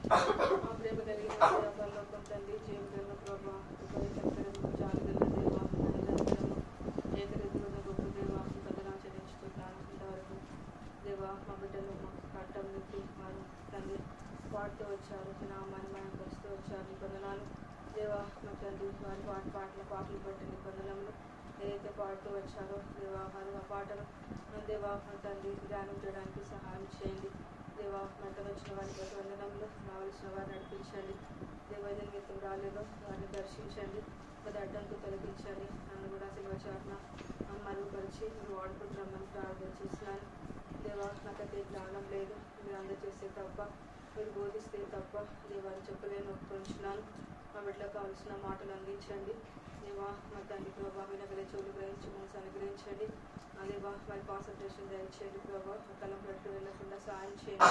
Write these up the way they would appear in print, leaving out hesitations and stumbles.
మా ప్రేమ కలిగిన పరలోకం తండ్రి జీవితంలో ప్రభా ఉపయోగకరము జాగ్రత్త దేవా నిరంతరము ఏకరీతిలో గొప్ప దేవా కథనా చెల్లించుకుంటున్నాను. ఇంతవరకు దేవా మా బిడ్డలు మా కట్టం నెత్తి వారు తండ్రి పాడుతూ వచ్చారు, నామాన్ని మనం పరుస్తూ వచ్చారు. నీ కొందనాలు దేవా మా తండ్రి వారి పాటలు బట్టి నీ కొందనములు ఏదైతే పాడుతూ వచ్చారో దేవా వారు ఆ పాటలు దేవా మా తండ్రి ధ్యానం చేయడానికి సహాయం చేయండి. దేవా మెట్టలు వచ్చిన వారికి వందనములు రావాల్సిన వారిని నడిపించండి. దేవైన గీతం రాలేదో వారిని దర్శించండి, అది అడ్డంకు తొలగించండి. నన్ను కూడా సిల్వ చాటున మరుగుపరిచి మీరు వాడుకుంటున్నామని ప్రార్థన చేస్తున్నాను. దేవా నాకైతే జ్ఞానం లేదు, మీరు అందజేస్తే తప్ప మీరు బోధిస్తే తప్ప దేవాన్ని చెప్పలేని ఒప్పుకొంచున్నాను. మా బిడ్డలకు కావాల్సిన మాటలు అందించండి. దేవా మా తండ్రి ప్రభావ వినగల చెవులు గ్రహించి మనసు అనుగ్రహించండి. దేవా వారి కాన్సన్ట్రేషన్ దయచేయండి. ప్రభావ కలం పెట్టు వెళ్ళకుండా సాయం చేయండి.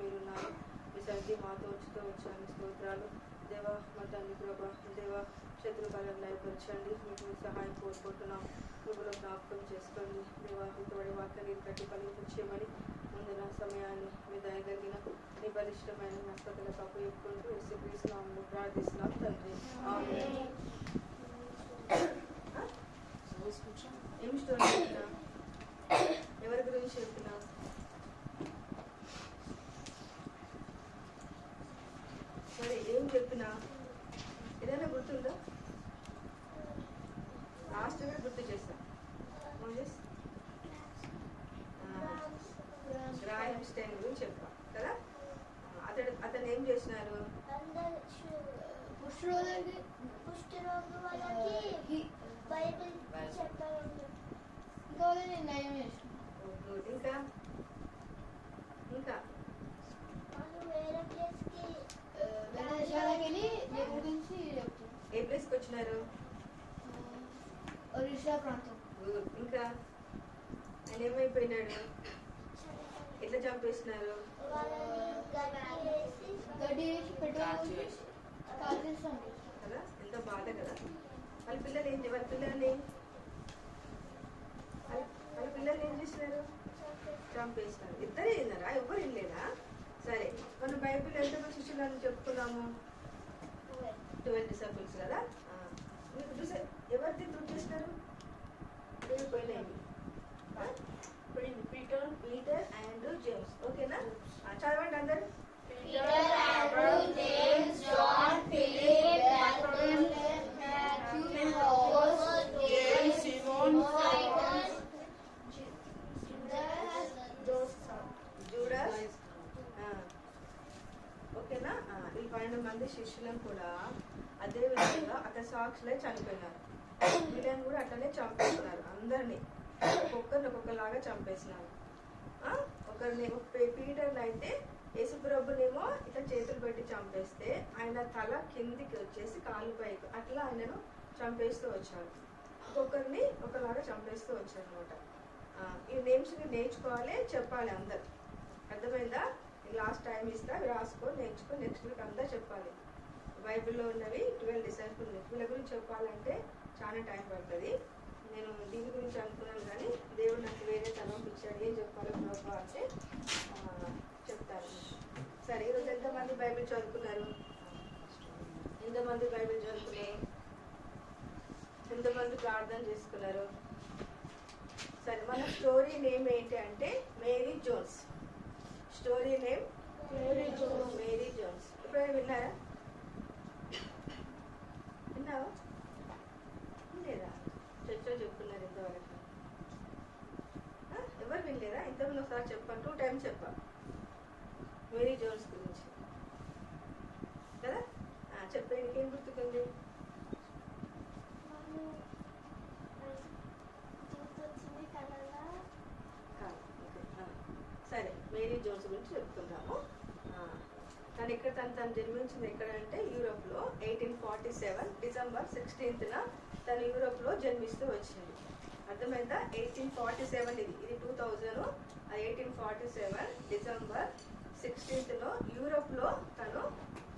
మీరున్నారు, మీ సర్ది మాతో ఉంచుతూ వచ్చాను. స్తోత్రాలు దేవా మా తండ్రి ప్రభా. దేవా శత్రు కాలం లయపరచండి. మీకు సహాయం కోరుకుంటున్నాం. ప్రభులో జ్ఞాపకం చేసుకోండి. దేవా ఇంతవడి వాక్యాన్ని కట్టి ఫలించమని ముందున సమయాన్ని మీ దయగలిగిన మీ బలిష్టమైన హస్తకులకు అప్పచెప్పుకుంటూ యేసుక్రీస్తునామములో ప్రార్థిస్తున్నాం తండ్రి. ఆమేన్. ఏం స్టోరీ చెప్పినా, ఎవరి గురించి చెప్పినా మరి ఏం చెప్పినా ఏదైనా గుర్తుందా? లాస్ట్ కూడా గుర్తు చేస్తా. గ్రాహం స్టైన్ గురించి చెప్పా కదా. అతను ఏం చేసినారు? ఇంకా ఇంకా ఏ ప్లేస్కి వచ్చినారు? ఒరిస్సా ప్రాంతం. ఇంకా ఆయన ఏమైపోయినాడు? ఎట్లా చంపేసినారు? గడ్డి వేసి పెట్రోల్ కదా. ఎంతో బాధ కదా. వాళ్ళ పిల్లలు ఏం చేసినారు? చంపేసినారు. ఇద్దరే విన్నారా? ఎవరు వినలేదా? సరే, మనం బైబిల్ ఎంతమంది శిష్యులను చెప్పుకున్నాము? 12 disciples కదా. మీకు చూసే ఎవరిది ప్రూవ్ చేసినారు? పోయినాయి. Peter and James. ఓకేనా? చదవండి అందరు. ఓకేనా? ఈ 12 మంది శిష్యులను కూడా అదే విధంగా అక్కడ సాక్షులే చనిపోయినారు. వీళ్ళని కూడా అట్లనే చంపేస్తున్నారు. అందరినీ ఒక్కొక్కరిలాగా చంపేసినారు. ఒకరిని పీటర్ని అయితే యేసుప్రభునేమో ఇట్లా చేతులు పెట్టి చంపేస్తే ఆయన తల కిందికి వచ్చేసి కాళ్ళు పైకి అట్లా ఆయనను చంపేస్తూ వచ్చారు. ఒక్కొక్కరిని ఒకలాగా చంపేస్తూ వచ్చారు అనమాట. ఈ నేమ్స్ నేర్చుకోవాలి, చెప్పాలి అందరు. అర్థమైందా? లాస్ట్ టైం ఇస్తా, రాసుకో, నేర్చుకో. నెక్స్ట్ వీక్ అంతా చెప్పాలి. బైబిల్లో ఉన్నవి 12 disciples. వీళ్ళ గురించి చెప్పాలంటే చాలా టైం పడుతుంది. నేను దీని గురించి అనుకున్నాను, కానీ దేవుడు నాకు వేరే తలంపు ఇచ్చాడు. ఏం చెప్పాలో ప్రభావ అంటే చెప్తారు. సరే, ఈరోజు ఎంతమంది బైబిల్ చదువుకున్నారు? ఎంతమంది బైబిల్ చదువుకున్నారు? ఎంతమంది ప్రార్థన చేసుకున్నారు? సరే, మన స్టోరీ నేమ్ ఏంటి అంటే Mary Jones. Story name Mary Jones. ఎప్పుడైనా విన్నారా? విన్నావా? లేదా? చర్చలో చెప్పుకున్నారు ఇంతవరకు? ఎవరు వినలేదా? ఇంతకుముందు ఒకసారి చెప్పాను, 2 times చెప్పా మేరీ జోన్స్ గురించి కదా. చెప్పే నీకేం గుర్తుకుంది? సరే, మేరీ జోన్స్ గురించి చెప్పుకుందాము. తను జన్మించింది ఎక్కడంటే యూరోప్లో 1847 డిసెంబర్ 16న తను యూరోప్లో జన్మిస్తూ వచ్చింది. అర్థమైందా? 1847 ఇది 2000. 1847 డిసెంబర్ 16న యూరోప్లో తను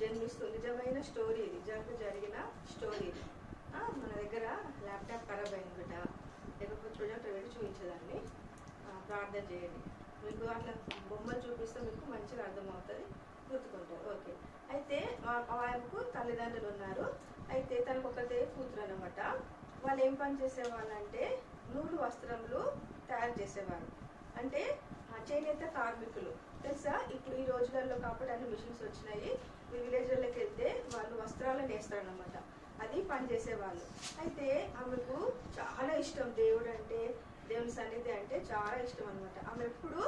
జన్మిస్తుంది. నిజమైన స్టోరీ ఇది, నిజంగా జరిగిన స్టోరీ ఇది. మన దగ్గర ల్యాప్టాప్ ఖరాబ్ అయింది బిడ్డ, లేకపోతే ప్రొజెక్టర్ పెట్టి చూపించేదాన్ని. ప్రార్థన చేయండి. మీకు అట్లా బొమ్మలు చూపిస్తే మీకు మంచిగా అర్థమవుతుంది. గుర్తుకుంటారు. ఓకే. అయితే ఆమెకు తల్లిదండ్రులు ఉన్నారు. అయితే తనకు ఒకతే కూతురు అనమాట. వాళ్ళు ఏం పని చేసేవాళ్ళంటే నూలు వస్త్రములు తయారు చేసేవారు. అంటే చేనేత కార్మికులు తెలుసా. ఇప్పుడు ఈ రోజులలో కాబట్టి అన్ని మిషన్స్ వచ్చినాయి. మీ విలేజ్లకి వెళ్తే వాళ్ళు వస్త్రాలను వేస్తారనమాట. అది పని చేసేవాళ్ళు. అయితే ఆమెకు చాలా ఇష్టం దేవుడు అంటే, దేవుని సన్నిధి అంటే చాలా ఇష్టం అనమాట. ఆమె ఎప్పుడు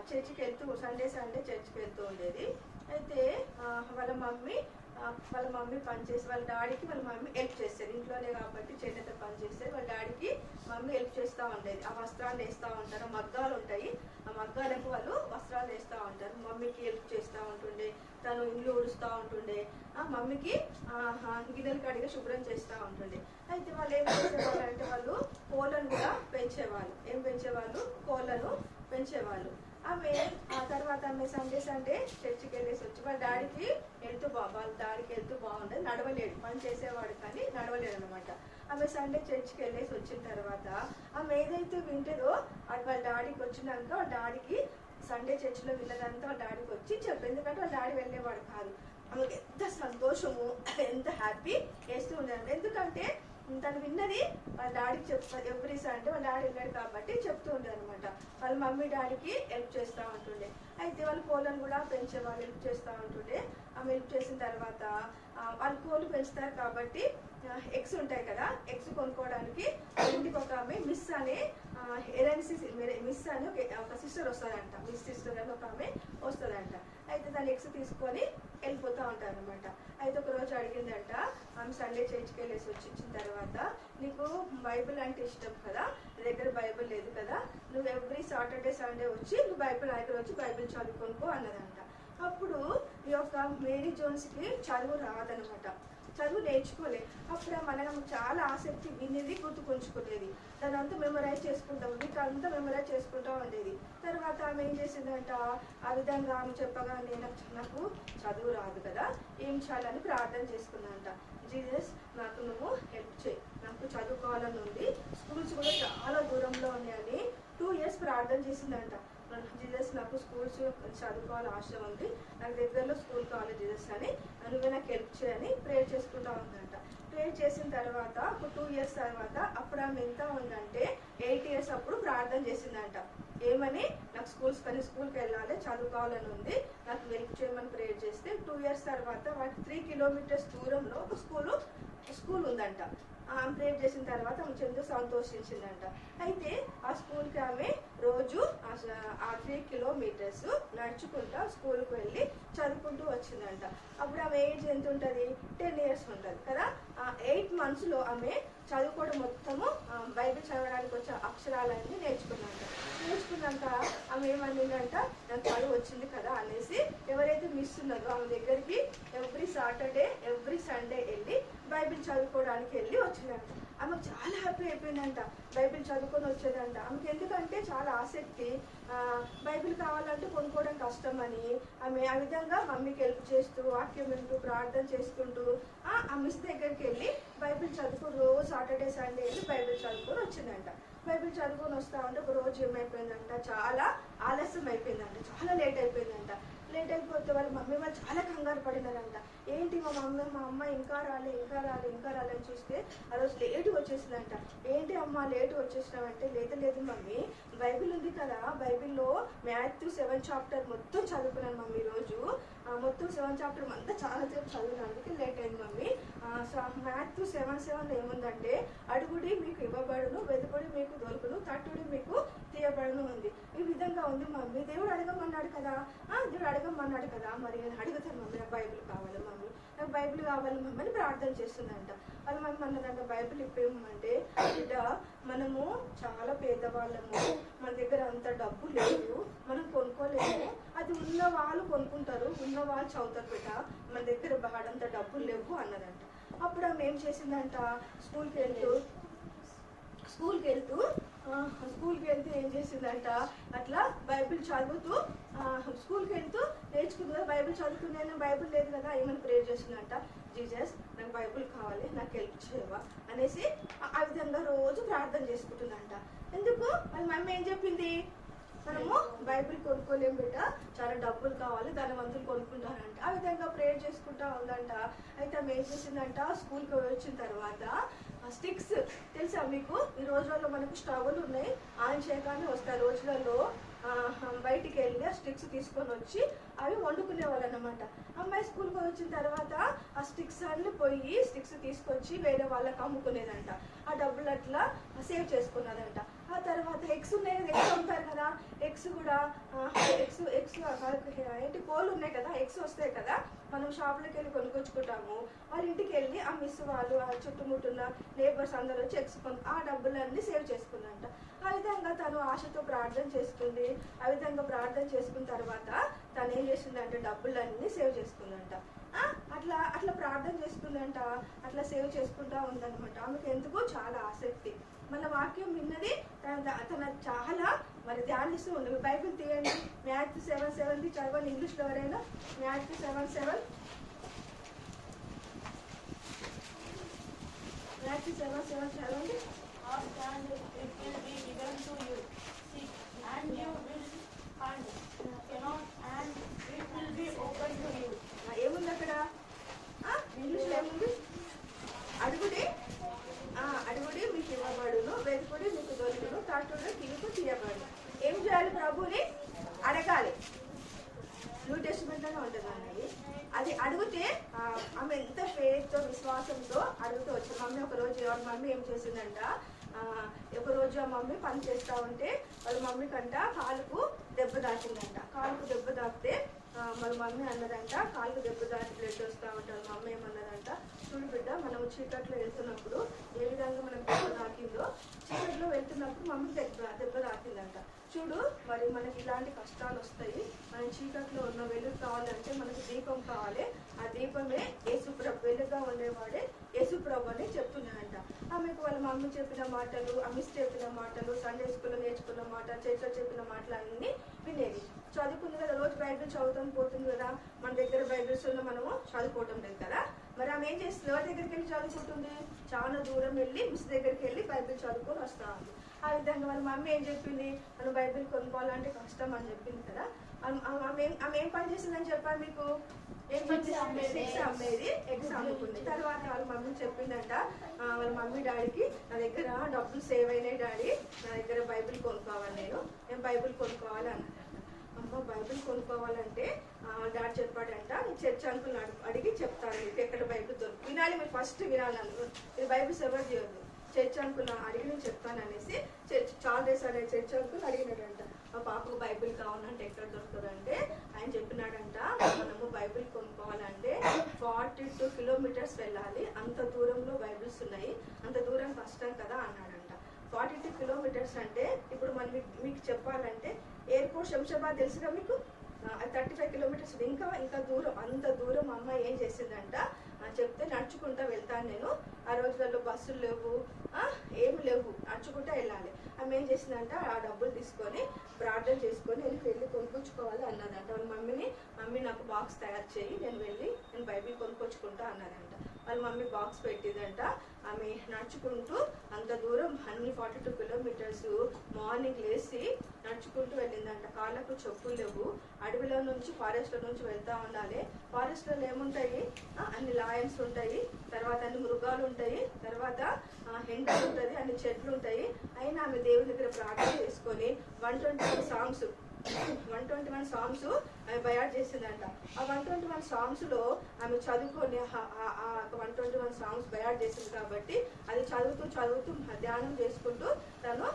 చర్చికి వెళ్తూ సండే చర్చికి వెళ్తూ ఉండేది. అయితే వాళ్ళ మమ్మీ పనిచేసి వాళ్ళ డాడీకి వాళ్ళ మమ్మీ హెల్ప్ చేస్తారు. ఇంట్లోనే కాబట్టి చేనేత పని చేస్తారు. వాళ్ళ డాడీకి మమ్మీ హెల్ప్ చేస్తూ ఉండేది. ఆ వస్త్రాలు వేస్తూ ఉంటారు. మగ్గాలు ఉంటాయి. ఆ మగ్గాలకు వాళ్ళు వస్త్రాలు వేస్తూ ఉంటారు. మమ్మీకి హెల్ప్ చేస్తూ ఉంటుండే. తను ఇల్లు ఊడుస్తూ ఉంటుండే. మమ్మీకి గిన్నెలు కడిగి శుభ్రం చేస్తూ ఉంటుండే. అయితే వాళ్ళు ఏం చేసేవాళ్ళు అంటే వాళ్ళు కోళ్ళను కూడా పెంచేవాళ్ళు. ఏం పెంచేవాళ్ళు? కోళ్ళను పెంచేవాళ్ళు. ఆమె ఆ తర్వాత ఆమె సండే చర్చికి వెళ్ళేసి వచ్చి వాళ్ళ డాడీకి వెళ్తూ బాగుండదు. నడవలేడు. పని చేసేవాడు కానీ నడవలేడు అనమాట. ఆమె సండే చర్చికి వెళ్ళేసి వచ్చిన తర్వాత ఆమె ఏదైతే వింటదో అది వాళ్ళ డాడీకి వచ్చినాక వాళ్ళ డాడీకి సండే చర్చిలో విన్నదంతా వాళ్ళ డాడీకి వచ్చి చెప్పు. ఎందుకంటే వాళ్ళ డాడీ వెళ్ళేవాడు కాదు. ఆమెకు ఎంత సంతోషము, ఎంత హ్యాపీ వేస్తూ ఉండేది. ఎందుకంటే తను విన్నది వాళ్ళ డాడీకి చెప్తారు. ఎవ్రీ సండే వాళ్ళ డాడీ వెళ్ళాడు కాబట్టి చెప్తూ ఉండేది అనమాట. వాళ్ళ మమ్మీ డాడీకి హెల్ప్ చేస్తూ ఉంటుండే. అయితే వాళ్ళ కోళ్ళను కూడా పెంచేవాళ్ళు హెల్ప్ చేస్తూ ఉంటుండే. ఆమె హెల్ప్ చేసిన తర్వాత వాళ్ళు కోళ్ళు పెంచుతారు కాబట్టి ఎగ్స్ ఉంటాయి కదా, ఎగ్స్ కొనుక్కోవడానికి ఇంటికి ఒక ఆమె మిస్ అనే మిస్ అని ఒక సిస్టర్ వస్తుందంట. మిస్ సిస్టర్ అని ఒక ఆమె వస్తుందంట. అయితే తను ఎగ్స్ తీసుకొని వెళ్ళిపోతూ ఉంటారు అనమాట. అయితే ఒక రోజు అడిగిందంట, ఆమె సండే చర్చికి వెళ్ళేసి వచ్చిన తర్వాత, నీకు బైబిల్ అంటే ఇష్టం కదా, నీ దగ్గర బైబిల్ లేదు కదా, నువ్వు ఎవ్రీ సాటర్డే సండే వచ్చి నువ్వు బైబిల్ దగ్గర వచ్చి బైబిల్ చదువుకొనుకో అన్నదంట. అప్పుడు ఈ యొక్క మేరీ జోన్స్కి చదువు రాదనమాట. చదువు నేర్చుకోలే. అప్పుడు మనం చాలా ఆసక్తి వినేది, గుర్తుకుంచుకునేది. దాని అంతా మెమరైజ్ చేసుకుంటాం. వీటి అంతా మెమరైజ్ చేసుకుంటూ ఉండేది. తర్వాత ఆమె ఏం చేసిందంట, ఆ విధంగా ఆమె చెప్పగానే నాకు చదువు రాదు కదా, ఏం చేయాలని ప్రార్థన చేసుకుందంట. జీసస్ నాకు నువ్వు హెల్ప్ చేయి, నాకు చదువుకోవాలని ఉంది, స్కూల్స్ కూడా చాలా దూరంలో ఉన్నాయని 2 years ప్రార్థన చేసిందంట. జీసస్ నాకు స్కూల్స్ చదువుకోవాలి ఆశ ఉంది, నాకు దగ్గరలో స్కూల్ కావాలి జీసస్ అని, నువ్వే నాకు హెల్ప్ చేయని ప్రేయర్ చేసుకుంటా ఉందంట. ప్రేయర్ చేసిన తర్వాత ఒక 2 years తర్వాత అప్పుడు ఆమె ఎంత ఉందంటే 8 years అప్పుడు ప్రార్థన చేసిందంట. ఏమని? నాకు స్కూల్కి వెళ్ళాలి, చదువుకోవాలని ఉంది, నాకు హెల్ప్ చేయమని ప్రేయర్ చేస్తే 2 years తర్వాత వాటికి 3 kilometers దూరంలో ఒక స్కూల్ ఉందంట. ఆమె ప్రేయర్ చేసిన తర్వాత ఆమె చెందు సంతోషించిందంట. అయితే ఆ స్కూల్కి ఆమె రోజు ఆ 3 kilometers నడుచుకుంటా స్కూల్కి వెళ్ళి చదువుకుంటూ వచ్చిందంట. అప్పుడు ఆమె ఏజ్ ఎంత ఉంటుంది? 10 years ఉంటుంది కదా. 8 monthsలో ఆమె చదువుకోవడం మొత్తము బైబిల్ చదవడానికి వచ్చే అక్షరాలన్నీ నేర్చుకున్నాక ఆమె ఏమనిందంట, నాకు చదువు వచ్చింది కదా అనేసి ఎవరైతే మిస్ ఉన్నదో ఆమె దగ్గరికి ఎవ్రీ సాటర్డే ఎవ్రీ సండే వెళ్ళి బైబిల్ చదువుకోవడానికి వెళ్ళి వచ్చిందంట. ఆమెకు చాలా హ్యాపీ అయిపోయిందంట. బైబిల్ చదువుకొని వచ్చేదంట. ఆమెకు ఎందుకంటే చాలా ఆసక్తి, బైబిల్ కావాలంటే కొనుక్కోవడం కష్టం అని ఆమె ఆ విధంగా మమ్మీకి హెల్ప్ చేస్తూ వాక్యం వింటూ ప్రార్థన చేసుకుంటూ ఆ మిస్ దగ్గరికి వెళ్ళి బైబిల్ చదువుకొని రోజు సాటర్డే సండే వెళ్ళి బైబిల్ చదువుకొని వచ్చిందంట. బైబిల్ చదువుకొని వస్తా ఉంటే ఒక రోజు ఏమైపోయిందంట, చాలా ఆలస్యం అయిపోయిందంట, చాలా లేట్ అయిపోయిందంట. లేట్ అయిపోతే వాళ్ళ మమ్మీ వాళ్ళు చాలా కంగారు పడినారంట. ఏంటి మా అమ్మ ఇంకా రాలే అని చూస్తే ఆ రోజు లేటు వచ్చేసిందంట. ఏంటి అమ్మ లేటు వచ్చేసినావంటే, లేదు మమ్మీ, బైబిల్ ఉంది కదా, బైబిల్లో Matthew 7 chapter మొత్తం చదువుకున్నాను మమ్మీ. రోజు మొత్తం 7 chapter అంతా చాలా సేపు చదివినందుకు లేట్ అయింది మమ్మీ. Matthew 7:7 ఏముందంటే, అడుగుడి మీకు ఇవ్వబడును, వెతుకుడి మీకు దొరుకును, తట్టుడి మీకు తీయబడును ఉంది. ఈ విధంగా ఉంది మమ్మీ. దేవుడు అడగమన్నాడు కదా, మరి నేను అడుగుతాను మమ్మీ, నాకు బైబిల్ కావాలి మమ్మీ, నాకు బైబిల్ కావాలి మమ్మీ అని ప్రార్థన చేస్తుందంట. వాళ్ళ మమ్మీ అన్నదంట, బైబిల్ ఇప్పేమంటే, బిడ్డ మనము చాలా పేదవాళ్ళము, మన దగ్గర అంత డబ్బు లేదు, మనం కొనుక్కోలేము, అది ఉన్న వాళ్ళు కొనుక్కుంటారు, ఉన్న వాళ్ళు చదువుతారు బిడ్డ, మన దగ్గర బాడంత డబ్బులు లేవు అన్నదంట. అప్పుడు ఆమె ఏం చేసిందంట, స్కూల్కి వెళ్తూ ఏం చేసిందంట, అట్లా బైబిల్ చదువుతూ స్కూల్కి వెళ్తూ నేర్చుకుంది కదా, బైబిల్ చదువుకునే బైబిల్ లేదు కదా, ఏమని ప్రేయర్ చేసిందంట, జీసస్ నాకు బైబిల్ కావాలి, నాకు హెల్ప్ చేయవా అనేసి ఆ విధంగా రోజు ప్రార్థన చేసుకుంటుందంట. ఎందుకు? వాళ్ళ మమ్మీ ఏం చెప్పింది, మనము బైబిల్ కొనుక్కోలేం బిడ్డ, చాలా డబ్బులు కావాలి, ధనవంతులు కొనుక్కుంటారంట. ఆ విధంగా ప్రేయర్ చేసుకుంటా ఉందంట. అయితే ఆమె ఏం చేసిందంట, స్కూల్కి వచ్చిన తర్వాత స్టిక్స్ తెలుసా మీకు? ఈ రోజుల్లో మనకు స్టవ్లు ఉన్నాయి, ఆన్ చేయగానే వస్తాయి. రోజులలో బయటికి వెళ్ళి ఆ స్టిక్స్ తీసుకొని వచ్చి అవి వండుకునే వాళ్ళు అనమాట. అమ్మాయి స్కూల్కి వచ్చిన తర్వాత ఆ స్టిక్స్ అన్ని పోయి స్టిక్స్ తీసుకొచ్చి వేరే వాళ్ళకి అమ్ముకునేదంట. ఆ డబ్బులు అట్లా సేవ్ చేసుకున్నదంట. ఆ తర్వాత ఎగ్స్ ఉన్నాయి కదా, ఎగ్స్ అమ్ముతారు కదా, ఎగ్స్ కూడా ఎగ్స్ ఏంటి కోళ్ళు ఉన్నాయి కదా, ఎగ్స్ వస్తాయి కదా, మనం షాప్లోకి వెళ్ళి కొనుక్కొచ్చుకుంటాము. వాళ్ళ ఇంటికి వెళ్ళి ఆ మిస్ వాళ్ళు, ఆ చుట్టుముట్టున్న నేబర్స్ అందరూ వచ్చి ఎగ్స్ ఆ డబ్బులన్నీ సేవ్ చేసుకుందంట. ఆ విధంగా తను ఆశతో ప్రార్థన చేసుకుంది. ఆ విధంగా ప్రార్థన చేసుకున్న తర్వాత తను ఏం చేసిందంటే డబ్బులన్నీ సేవ్ చేసుకుందంట. అట్లా అట్లా ప్రార్థన చేసుకుందంట, అట్లా సేవ్ చేసుకుంటా ఉందన్నమాట. ఆమెకు ఎందుకు చాలా ఆసక్తి. మన వాక్యం విన్నది తన చాలా మరి ధ్యానిస్తూ ఉంది. బైబిల్ తీయండి, మ్యాథ్యూ 7:7 చదవండి ఇంగ్లీష్లో ఎవరైనా. మ్యాథ్యూ 7:7 మ్యాథ్యూ 7:7 చదవండి. Ask and it will be given to you. Seek and you will find. Knock and it will be open to you. ఏముంది అక్కడ ఇంగ్లీష్లో ఏముంది? అడుగుడి అడుగుడి మీకు ఇవ్వబడును, వెతుకుడి మీకు దొరుకును, తట్టుడు కిలుపు తీయబడు. ఏం చేయాలి? ప్రభుని అడగాలి. న్యూ టెస్టిమెంట్లోనే ఉంటుంది అన్నది. అది అడిగితే ఆమె ఎంత ఫెయిత్తో విశ్వాసంతో అడుగుతూ వచ్చింది. మమ్మీ ఒకరోజు మమ్మీ ఏం చేసిందంట, ఒకరోజు ఆ మమ్మీ పని చేస్తూ ఉంటే వాళ్ళ మమ్మీ కంట కాలుకు దెబ్బ తాకిందంట. కాలుకు దెబ్బ తాకితే వాళ్ళ మమ్మీ అన్నదంట, కాలుకు దెబ్బ తాకి బ్లడ్ వస్తూ ఉంటారు. మమ్మీ ఏమన్నదంట, చూడు బిడ్డ, మనం చీకట్లో వెళ్తున్నప్పుడు ఏ విధంగా మనకు దెబ్బ తాకిందో, చీకట్లో వెళ్తున్నప్పుడు మమ్మీ దెబ్బ తాకిందంట. చూడు, మరి మనకి ఇలాంటి కష్టాలు వస్తాయి. మనం చీకట్లో ఉన్న వెలుగు కావాలంటే మనకు దీపం కావాలి. ఆ దీపమే యేసుప్రభు, వెలుగుగా ఉండేవాడే యేసుప్రభు అని చెప్తున్నాడంట. ఆమెకు వాళ్ళ మమ్మీ చెప్పిన మాటలు, మిస్ చెప్పిన మాటలు, సండే స్కూల్లో నేర్చుకున్న మాటలు, చర్చలో చెప్పిన మాటలు అన్నీ వినేది. చదువుకుంది కదా, రోజు బైబిల్ చదువుతాం పోతుంది కదా. మన దగ్గర బైబిల్స్ ఉన్న మనము చదువుకోవటం లేదు కదా. మరి ఆమె ఏం చేస్తుంది? ఎవరి దగ్గరికి వెళ్ళి చదువుకుంటుంది? చాలా దూరం వెళ్ళి మిస్ దగ్గరికి వెళ్ళి బైబిల్ చదువుకొని వస్తా ఉంది. ఆ విధంగా వాళ్ళ మమ్మీ ఏం చెప్పింది, మనం బైబిల్ కొనుక్కోవాలంటే కష్టం అని చెప్పింది కదా. ఆమె ఏం పని చేసిందని చెప్పాను మీకు? ఏం పని చేసింది? ఎగ్స్ అమ్మేది, ఎగ్స్ అమ్ముకుంది. తర్వాత వాళ్ళ మమ్మీ చెప్పిందంట, వాళ్ళ మమ్మీ డాడీకి, నా దగ్గర డబ్బులు సేవ్ అయినాయి డాడీ, నా దగ్గర బైబిల్ కొనుక్కోవాలి, నేను బైబిల్ కొనుక్కోవాలి అన్నదంట. అమ్మ బైబిల్ కొనుక్కోవాలంటే డాడీ చెప్పాడంట, నీ చర్చ్ అంకుల్ని అడిగి చెప్తాను మీకు ఎక్కడ బైబిల్ దొరుకుతుంది. వినాలి, మీరు ఫస్ట్ వినాలి. మీరు బైబిల్ ఎవరు చేయొద్దు, చర్చ్ అంకుల్ అడిగి నేను చెప్తాను అనేసి చాలా డేస్ అనే చర్చ్ అంకుల్ అడిగినాడంట. మా పాపకు బైబిల్ కావాలంటే ఎక్కడ దొరుకుతుందంటే ఆయన చెప్పినాడంట, మనము బైబిల్ కొనుక్కోవాలంటే 42 కిలోమీటర్స్ వెళ్ళాలి, అంత దూరంలో బైబిల్స్ ఉన్నాయి, అంత దూరం కష్టం కదా అన్నాడంట. 42 కిలోమీటర్స్ అంటే ఇప్పుడు మనం మీకు చెప్పాలంటే ఎయిర్పోర్ట్ శంషాబాద్ తెలుసుగా మీకు, 35 కిలోమీటర్స్. ఇంకా దూరం, అంత దూరం అమ్మాయి ఏం చేసిందంట, చెప్తే నడుచుకుంటా వెళ్తాను నేను. ఆ రోజులలో బస్సులు లేవు, ఏమి లేవు, నడుచుకుంటా వెళ్ళాలి. ఆమె ఏం చేసిందంట, ఆ డబ్బులు తీసుకొని ప్రార్థన చేసుకొని వెళ్ళి కొనుక్కొచ్చుకోవాలి అన్నదంట. వాళ్ళ మమ్మీ నాకు బాక్స్ తయారు చేయి, నేను బైబిల్ కొనుక్కొచ్చుకుంటా అన్నదంట. వాళ్ళ మమ్మీ బాక్స్ పెట్టిందంట. ఆమె నడుచుకుంటూ అంత దూరం అన్ని 42 కిలోమీటర్స్ మార్నింగ్ లేచి నడుచుకుంటూ వెళ్ళిందంట. కాళ్ళకు చెప్పులు లేవు, అడవిలో నుంచి ఫారెస్ట్లో నుంచి వెళ్తా ఉండాలి. ఫారెస్ట్లో ఏముంటాయి, అన్ని లయన్స్ ఉంటాయి, తర్వాత అన్ని మృగాలు ఉంటాయి, తర్వాత ఎండ ఉంటుంది, అన్ని చెట్లు ఉంటాయి. అయినా ఆమె దేవుని దగ్గర ప్రార్థన చేసుకొని 121 సాంగ్స్ ఆమె బయాడ్ చేసిందంట. ఆ 121 సాంగ్స్లో ఆమె చదువుకొని 121 సాంగ్స్ బయాడ్ చేసింది కాబట్టి అది చదువుతూ ధ్యానం చేసుకుంటూ తను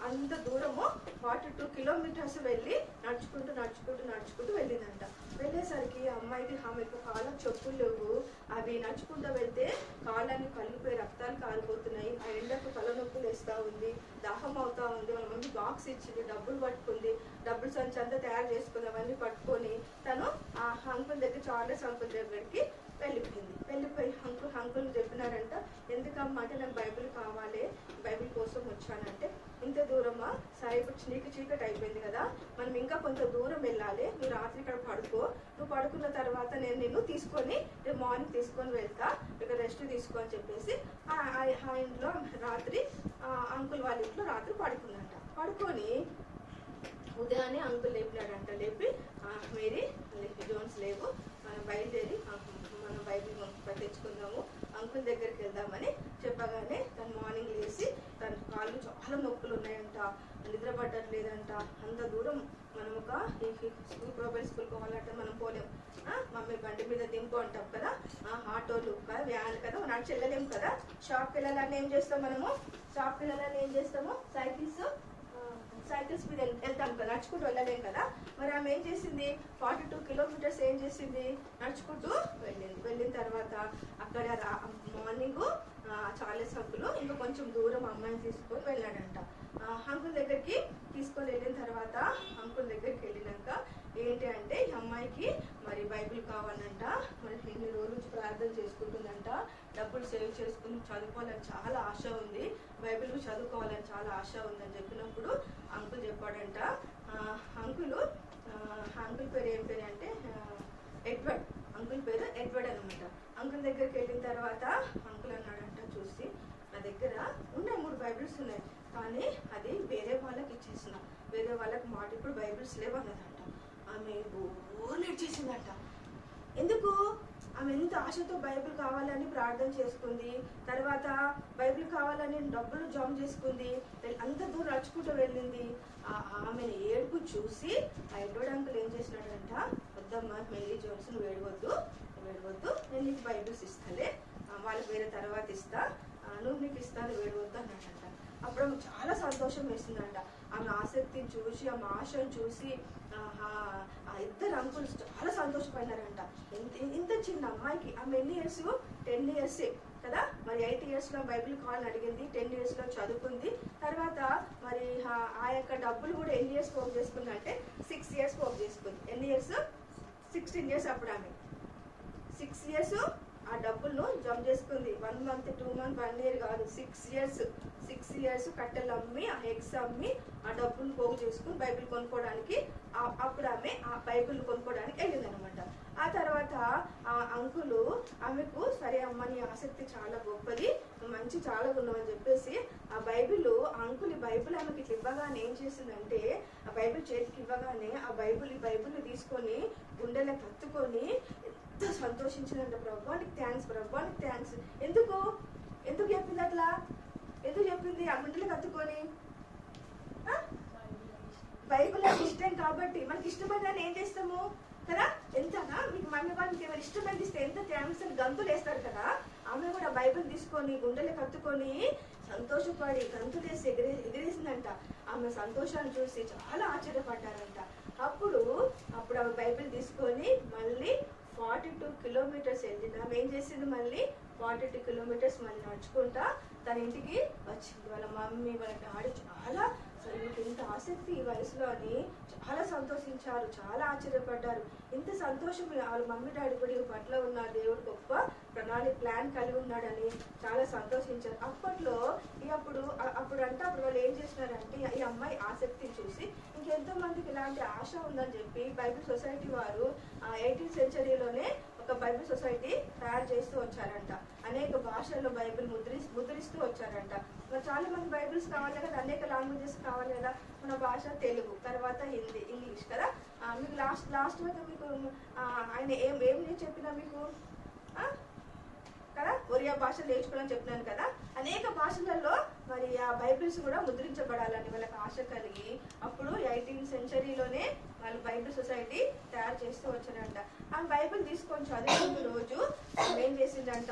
అంత దూరము 42 కిలోమీటర్స్ వెళ్ళి నడుచుకుంటూ వెళ్ళిందంట. వెళ్ళేసరికి ఆమెకు కాళ్ళకు చెప్పులు లేవు, అవి నడుచుకుంటూ వెళ్తే కాళ్ళని కలిగిపోయి రక్తాలు కారిపోతున్నాయి. ఆ ఎండకు తలనొప్పులు వేస్తూ ఉంది, దాహం అవుతా ఉంది. వాళ్ళ మమ్మీ బాక్స్ ఇచ్చింది, డబ్బులు పట్టుకుంది, డబ్బులు సంచి అంతా తయారు చేసుకుంది. అవన్నీ పట్టుకొని తను ఆ అంకుల్ దగ్గర, చార్లెస్ అంకుల్ దగ్గరికి వెళ్ళిపోయి అంకుల్ చెప్పినారంట, ఎందుకమ్మా అంటే నాకు బైబిల్ కావాలి, బైబిల్ కోసం వచ్చానంటే. ఇంత దూరమా? సరే, ఇప్పుడు చీకటి అయిపోయింది కదా, మనం ఇంకా కొంత దూరం వెళ్ళాలి, నువ్వు రాత్రి ఇక్కడ పడుకో, నువ్వు పడుకున్న తర్వాత నేను నిన్ను తీసుకొని రేపు మార్నింగ్ తీసుకొని వెళ్తా, ఇక్కడ రెస్ట్ తీసుకో అని చెప్పేసి ఆ ఇంట్లో రాత్రి అంకుల్ వాళ్ళ ఇంట్లో రాత్రి పడుకుందంట. పడుకొని ఉదయాన్నే అంకుల్ లేపినాడంట. లేపి మేరీ జోన్స్ లేవు, మనం బయలుదేరి మనం బైబిల్ తెచ్చుకుందాము, అంకుల్ దగ్గరికి వెళ్దామని చెప్పగానే తను మార్నింగ్ లేచి తన కాళ్ళు చాలా నొప్పులు ఉన్నాయంట, నిద్ర పట్టట్లేదంట. అంత దూరం మనం ఒక స్కూల్ ప్రైవేట్ స్కూల్ పోవాలంటే మనం పోలేం, మమ్మీ బండి మీద దింపు అంటాం కదా, ఆటోలు కదా, వ్యాన్ కదా, మనం అటు వెళ్ళలేము కదా. షాప్కి వెళ్ళాలని ఏం చేస్తాం మనము, షాప్కి వెళ్ళాలని ఏం చేస్తాము, సైకిల్స్ మీద వెళ్తాం కదా, నడుచుకుంటూ వెళ్ళలేం కదా. మరి ఆమె ఏం చేసింది, 42 కిలోమీటర్స్ ఏం చేసింది, నడుచుకుంటూ వెళ్ళిన తర్వాత అక్కడ మార్నింగ్ చార్లెస్ అంకుల్ ఇంకా కొంచెం దూరం అమ్మాయిని తీసుకొని వెళ్ళాడంట. అంకుల్ దగ్గరికి తీసుకొని వెళ్ళిన తర్వాత అంకుల్ దగ్గరికి వెళ్ళినాక ఏంటి అంటే ఈ అమ్మాయికి మరి బైబిల్ కావాలంట, మరి ఇన్ని రోజుల నుంచి ప్రార్థన చేసుకుంటుందంట, డబ్బులు సేవ్ చేసుకుని చదువుకోవాలని చాలా ఆశ ఉంది, బైబిల్ చదువుకోవాలని చాలా ఆశ ఉందని చెప్పినప్పుడు అంకుల్ చెప్పాడంట. అంకుల్ పేరు ఏం పేరు అంటే ఎడ్వర్డ్, అంకుల్ పేరు ఎడ్వర్డ్ అనమాట. అంకుల్ దగ్గరికి వెళ్ళిన తర్వాత అంకుల్ అన్నాడంట, చూసి నా దగ్గర ఉన్నాయి 3 బైబిల్స్ ఉన్నాయి, కానీ అది వేరే వాళ్ళకి ఇచ్చేసిన, వేరే వాళ్ళకి మాట ఇప్పుడు బైబిల్స్ లేవు అన్నదంట. ఆమె నేర్చేసిందంట. ఎందుకు, ఆమె ఎంత ఆశతో బైబిల్ కావాలని ప్రార్థన చేసుకుంది, తర్వాత బైబిల్ కావాలని డబ్బులు జమ చేసుకుంది, అంత దూరం నడుచుకుంటూ వెళ్ళింది. ఆమె ఏడుపు చూసి ఆ ఎడ్వర్డ్ అంకుల్ ఏం చేసినాడంట, వద్దమ్మా మేరీ జోన్స్ నువ్వు ఏడవద్దు, నేను నీకు బైబిల్స్ ఇస్తాలే, వాళ్ళకి వేరే తర్వాత ఇస్తా, నువ్వు నీకు ఇస్తాను ఏడవద్దు అన్నాడంట. అప్పుడు ఆమె చాలా సంతోషం వేసిందంట. ఆమె ఆసక్తిని చూసి, ఆమె ఆశను చూసి ఆ ఇద్దరు అంకుల్స్ చాలా సంతోషపడినారంట. ఇంత చిన్న అమ్మాయికి, ఆమె ఎన్ని ఇయర్స్, 10 ఇయర్స్ కదా, మరి 8 ఇయర్స్లో బైబిల్ కావాలని అడిగింది, 10 ఇయర్స్లో చదువుకుంది. తర్వాత మరి ఆ యొక్క డబ్బులు కూడా ఎన్ని ఇయర్స్ పోగు చేసుకుంది అంటే 6 ఇయర్స్ పోగు చేసుకుంది. ఎన్ని ఇయర్స్, 16 ఇయర్స్. అప్పుడు ఆమె 6 ఇయర్స్ ఆ డబ్బులను జమ చేసుకుంది. 1 మంత్ 2 మంత్ 1 ఇయర్ కాదు, 6 ఇయర్స్ కట్టెలు అమ్మి, ఆ ఎగ్స్ అమ్మి ఆ డబ్బులు పోగు చేసుకుని బైబిల్ కొనుక్కోవడానికి, అప్పుడు ఆమె ఆ బైబిల్ కొనుక్కోవడానికి వెళ్ళింది అనమాట. ఆ తర్వాత ఆ అంకులు ఆమెకు, సరే అమ్మ నీ ఆసక్తి చాలా గొప్పది, మంచి చాలా ఉన్నామని చెప్పేసి ఆ బైబిల్, అంకుల్ ఈ బైబిల్ ఆమెకి ఇట్లా ఇవ్వగానే ఏం చేసిందంటే, ఆ బైబిల్ చేతికి ఇవ్వగానే ఆ బైబిల్ని తీసుకొని గుండెలకు హత్తుకొని ఎంత సంతోషించిందంట. ప్రభువానికి థ్యాంక్స్. ఎందుకు చెప్పింది అట్లా, ఎందుకు చెప్పింది, ఆ గుండెలకు హత్తుకొని, బైబిల్ నాకు ఇష్టం కాబట్టి. మనకి ఇష్టమైన ఏం చేస్తాము కదా, ఎంతగా మీకు మమ్మీ వాళ్ళకి ఏమైనా ఇష్టమైంది ఇస్తే ఎంత థ్యాంక్స్ అని గంతులు వేస్తారు కదా. ఆమె కూడా బైబిల్ తీసుకొని గుండెలకు హత్తుకొని సంతోషపడి గంతులేసి ఎగిరేసిందంట. ఆమె సంతోషాన్ని చూసి చాలా ఆశ్చర్యపడ్డారంట. అప్పుడు ఆమె బైబిల్ తీసుకొని మళ్ళీ 42 కిలోమీటర్స్ వెళ్ళింది. ఆమె ఏం చేసింది, మళ్ళీ 42 కిలోమీటర్స్ మళ్ళీ నడుచుకుంటా తన ఇంటికి వచ్చింది. వాళ్ళ మమ్మీ వాళ్ళ డాడీ చాలా, సరే మీకు ఇంత ఆసక్తి ఈ వయసులో అని చాలా సంతోషించారు, చాలా ఆశ్చర్యపడ్డారు. ఇంత సంతోషం వాళ్ళ మమ్మీ డాడీ కూడా ఈ పట్ల ఉన్న దేవుడు గొప్ప ప్లాన్ కలిగి ఉన్నాడని చాలా సంతోషించారు. అప్పట్లో అప్పుడు వాళ్ళు ఏం చేసినారంటే, ఈ అమ్మాయి ఆసక్తిని చూసి ఇంకెంతో మందికి ఇలాంటి ఆశ ఉందని చెప్పి బైబిల్ సొసైటీ వారు 18th సెంచరీలోనే ఒక బైబిల్ సొసైటీ తయారు చేస్తూ వచ్చారంట. అనేక భాషల్లో బైబిల్ ముద్రిస్తూ వచ్చారంట. చాలా మంది బైబిల్స్ కావాలి కదా, అనేక లాంగ్వేజెస్ కావాలి కదా. మన భాష తెలుగు, తర్వాత హిందీ, ఇంగ్లీష్ కదా. మీకు లాస్ట్ వరకు మీకు ఆయన ఏం చెప్పినా మీకు కదా, ఒరియా భాష నేర్చుకోవాలని చెప్పినాను కదా. అనేక భాషలలో మరి ఆ బైబిల్స్ కూడా ముద్రించబడాలని వాళ్ళకి ఆశ కలిగి అప్పుడు 18th సెంచరీలోనే వాళ్ళు బైబిల్ సొసైటీ తయారు చేస్తూ వచ్చారంట. ఆమె బైబిల్ తీసుకొని చదువుకున్న రోజు ఆమె ఏం చేసిందంట,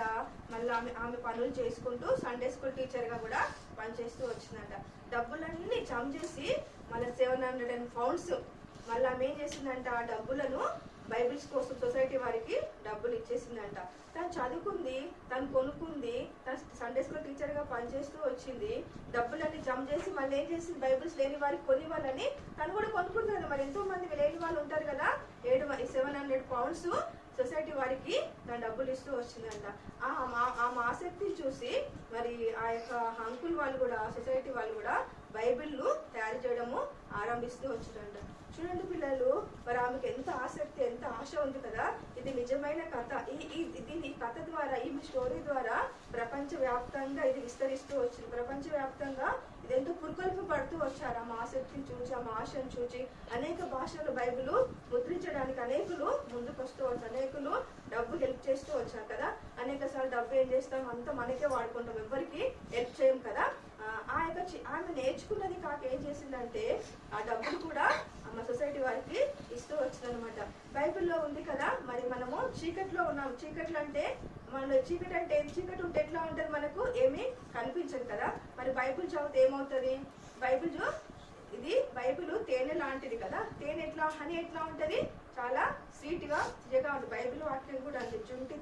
మళ్ళీ ఆమె పనులు చేసుకుంటూ సండే స్కూల్ టీచర్గా కూడా పనిచేస్తూ వచ్చిందంట. డబ్బులన్నీ జమ చేసి మళ్ళీ 700 పౌండ్స్ మళ్ళీ ఆమె ఏం చేసిందంట, ఆ డబ్బులను బైబిల్స్ కోసం సొసైటీ వారికి డబ్బులు ఇచ్చేసిందంట. తను చదువుకుంది, తను కొనుక్కుంది, తను సండే స్కూల్ టీచర్గా పనిచేస్తూ వచ్చింది. డబ్బులన్నీ జమ చేసి మళ్ళీ ఏం చేసింది, బైబిల్స్ లేని వారికి కొని వాళ్ళని తను కూడా కొనుక్కుంటుంది. మరి ఎంతో మంది లేని వాళ్ళు ఉంటారు కదా, 700 పౌండ్స్ సొసైటీ వారికి తన డబ్బులు ఇస్తూ వచ్చిందంట. ఆమె ఆసక్తిని చూసి మరి ఆ యొక్క అంకుల్ వాళ్ళు కూడా, సొసైటీ వాళ్ళు కూడా బైబిల్ను తయారు చేయడము ఆరంభిస్తూ వచ్చిందంట. చూడండి పిల్లలు, మరి ఆమెకు ఎంత ఆసక్తి, ఎంత ఆశ ఉంది కదా. ఇది నిజమైన కథ. ఈ కథ ద్వారా, ఈ స్టోరీ ద్వారా ప్రపంచ వ్యాప్తంగా ఇది విస్తరిస్తూ వచ్చింది. ప్రపంచ వ్యాప్తంగా ఇది ఎంతో పురుకొల్పు పడుతూ వచ్చారు. ఆమె ఆసక్తిని చూసి, ఆమె ఆశను చూసి అనేక భాషలు బైబిల్ ముద్రించడానికి అనేకులు ముందుకు వస్తూ వచ్చారు. అనేకులు డబ్బు హెల్ప్ చేస్తూ వచ్చారు కదా. అనేక సార్లు డబ్బు ఏం చేస్తాం, అంతా మనకే వాడుకుంటాం, ఎవరికి హెల్ప్ చేయం కదా. ఆమె నేర్చుకున్నది కాక ఏం చేసిందంటే ఆ డబ్బులు కూడా మా సొసైటీ వారికి ఇస్తూ వచ్చిందనమాట. బైబిల్లో ఉంది కదా, మరి మనము చీకట్లో ఉన్నాం. చీకట్లు అంటే మన చీకటి ఉంటే ఎట్లా ఉంటుంది, మనకు ఏమీ కనిపించదు కదా. మరి బైబిల్ చదివితే ఏమవుతుంది? బైబిల్ తేనె లాంటిది కదా. తేనె ఎట్లా, హనీ ఎట్లా ఉంటది, చాలా స్వీట్ గా తీయగా ఉంటుంది. బైబిల్ వాక్యం కూడా అంతే, జుంటి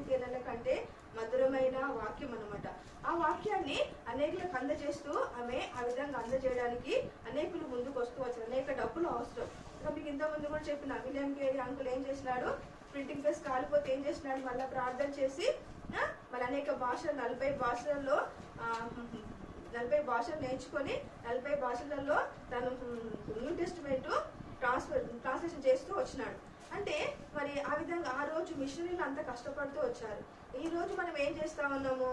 తేనెల కంటే మధురమైన వాక్యం అనమాట. ఆ వాక్యాన్ని అనేకులకు అందజేస్తూ ఆమె ఆ విధంగా అందజేయడానికి అనేకులు ముందుకు వస్తూ వచ్చారు. అనేక డబ్బులు అవసరం. ఇంకా మీకు ఇంత ముందు కూడా చెప్పిన విలియం కేరీ అంకుల్ ఏం చేసినాడు, ప్రింటింగ్ ప్రెస్ కాలిపోతే ఏం చేసినాడు, మళ్ళీ ప్రార్థన చేసి మరి అనేక భాషలు 40 భాషల్లో 40 భాషలు నేర్చుకొని 40 భాషలలో తను న్యూ టెస్టిమెంట్ ట్రాన్స్లేషన్ చేస్తూ వచ్చినాడు. అంటే మరి ఆ విధంగా ఆ రోజు మిషనరీలు అంతా కష్టపడుతూ వచ్చారు. ఈ రోజు మనం ఏం చేస్తా ఉన్నాము,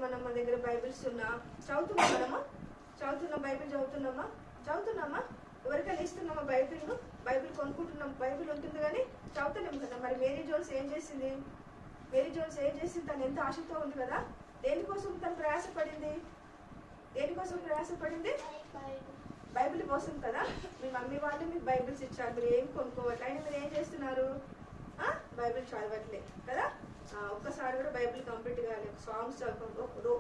మనం మన దగ్గర బైబిల్స్ ఉన్నా చదువుతున్నాం, బైబిల్ చదువుతున్నామా, ఎవరికైనా ఇస్తున్నామా బైబిల్ కొనుక్కుంటున్నాం, బైబిల్ ఉంటుంది కానీ చదువుతున్నాం కదా. మరి మేరీ జోన్స్ ఏం చేసింది, తను ఎంత ఆశతో ఉంది కదా. దేనికోసం తను ప్రయాసపడింది, బైబిల్ కోసం కదా. మీ మమ్మీ వాళ్ళు మీకు బైబిల్స్ ఇచ్చారు, మీరు ఏం కొనుక్కోవట్లే, అయినా మీరు ఏం చేస్తున్నారు, బైబిల్ చదవట్లేదు కదా. ఒక్కసారి కూడా బైబిల్ కంప్లీట్ కాలేదు. సాంగ్స్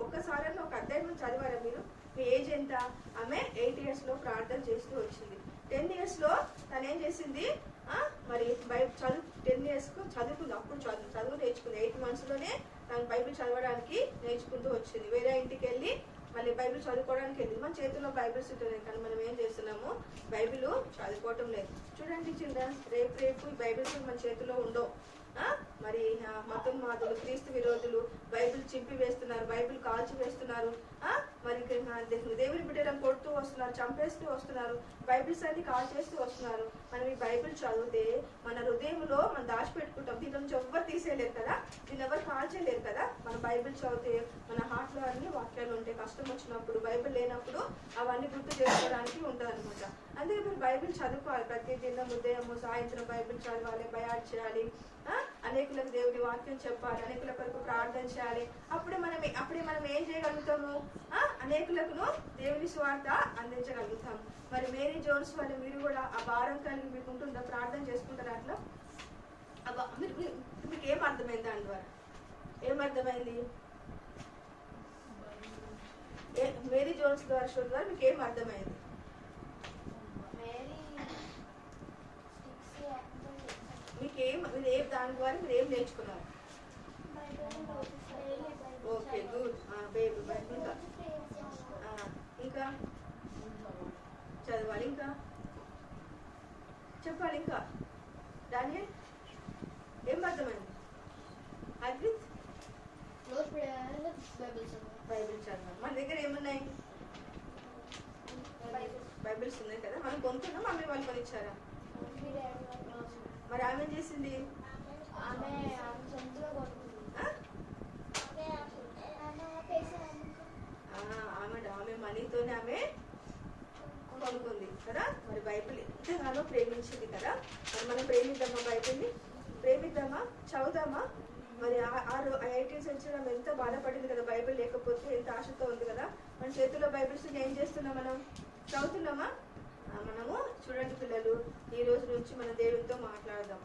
ఒక్కసారి ఒక అధ్యాయం చదివారా మీరు? మీ ఏజ్ ఎంత? ఆమె 8 years లో ప్రార్థన చేస్తూ వచ్చింది. 10 years లో తను ఏం చేసింది, మరి బైబిల్ 10 years చదువుకుంది. అప్పుడు చదువు నేర్చుకుంది. 8 months లోనే తను బైబిల్ చదవడానికి నేర్చుకుంటూ వచ్చింది. వేరే ఇంటికి వెళ్ళి మళ్ళీ బైబిల్ చదువుకోవడానికి వెళ్ళింది. మన చేతుల్లో బైబిల్స్ ఉంటుంది కానీ మనం ఏం చేస్తున్నాము, బైబిల్ చదువుకోవటం లేదు. చూడండి చిల్డ్రన్స్, రేపు ఈ బైబిల్స్ మన చేతిలో ఉండవు. మరి మతం మాదులు, క్రీస్తు విరోధులు బైబిల్ చింపి వేస్తున్నారు, బైబిల్ కాల్చి వేస్తున్నారు. మరి దేవుని బిడ్డలను కొడుతూ వస్తున్నారు, చంపేస్తూ వస్తున్నారు, బైబిల్స్ అన్ని కాల్ చేస్తూ వస్తున్నారు. మనం ఈ బైబిల్ చదివితే మన హృదయంలో మనం దాచిపెట్టుకుంటాం. దీని నుంచి ఎవ్వరు తీసేయలేరు కదా, దీన్ని ఎవరు కాల్చేయలేరు కదా. మన బైబిల్ చదివితే మన హార్ట్లో అన్ని వాక్యాలు ఉంటాయి. కష్టం వచ్చినప్పుడు, బైబిల్ లేనప్పుడు అవన్నీ గుర్తు చేసుకోవడానికి ఉంటుంది అనమాట. అందుకే మీరు బైబిల్ చదువుకోవాలి. ప్రతి దినం ఉదయము సాయంత్రం బైబిల్ చదవాలి, బయాడ్ చేయాలి, అనేకులకు దేవుడి వాక్యం చెప్పాలి, అనేకుల కొరకు ప్రార్థన చేయాలి. అప్పుడే మనం ఏం చేయగలుగుతాము, అనేకులకు దేవుని స్వార్థ అందించగలుగుతాము. మరి మేరీ జోన్స్ వాళ్ళు మీరు కూడా ఆ భారం కలిగి మీకు ఉంటుందా, ప్రార్థన చేసుకుంటారు అట్లా? మీకు ఏం అర్థమైంది దాని ద్వారా? ఏమర్థమైంది? మేరీ జోన్స్ ద్వారా మీకు ఏం అర్థమైంది? మీరు దాని ద్వారా మీరు ఏం నేర్చుకున్నారు? Okay, good. ఇంకా చదవాలి, ఇంకా చెప్పాలి. ఇంకా డానియల్ ఏం అర్థమైంది? అద్విత్ బైబిల్ చదవాలి. మన దగ్గర ఏమున్నాయి? బైబిల్స్ ఉన్నాయి కదా. మనం కొనుక్కున్నాం, మమ్మీ వాళ్ళు కొనిచ్చారా? మరి ఆమె ఏం చేసింది? ఆమె మనీతోనే ఆమె కొనుక్కుంది కదా. మరి బైబిల్ ఎంతగానో ప్రేమించింది కదా. మరి మనం ప్రేమిద్దామా, బైబిల్ని ప్రేమిద్దామా, చదువుదామా? మరి 18th century ఆమె ఎంత బాధపడింది కదా, బైబిల్ లేకపోతే ఎంత ఆశతో ఉంది కదా. మన చేతుల్లో బైబిల్స్ ఏం చేస్తున్నాం, మనం చదువుతున్నామా? మనము చూడండి పిల్లలు, ఈ రోజు నుంచి మన దేవుడితో మాట్లాడదాం.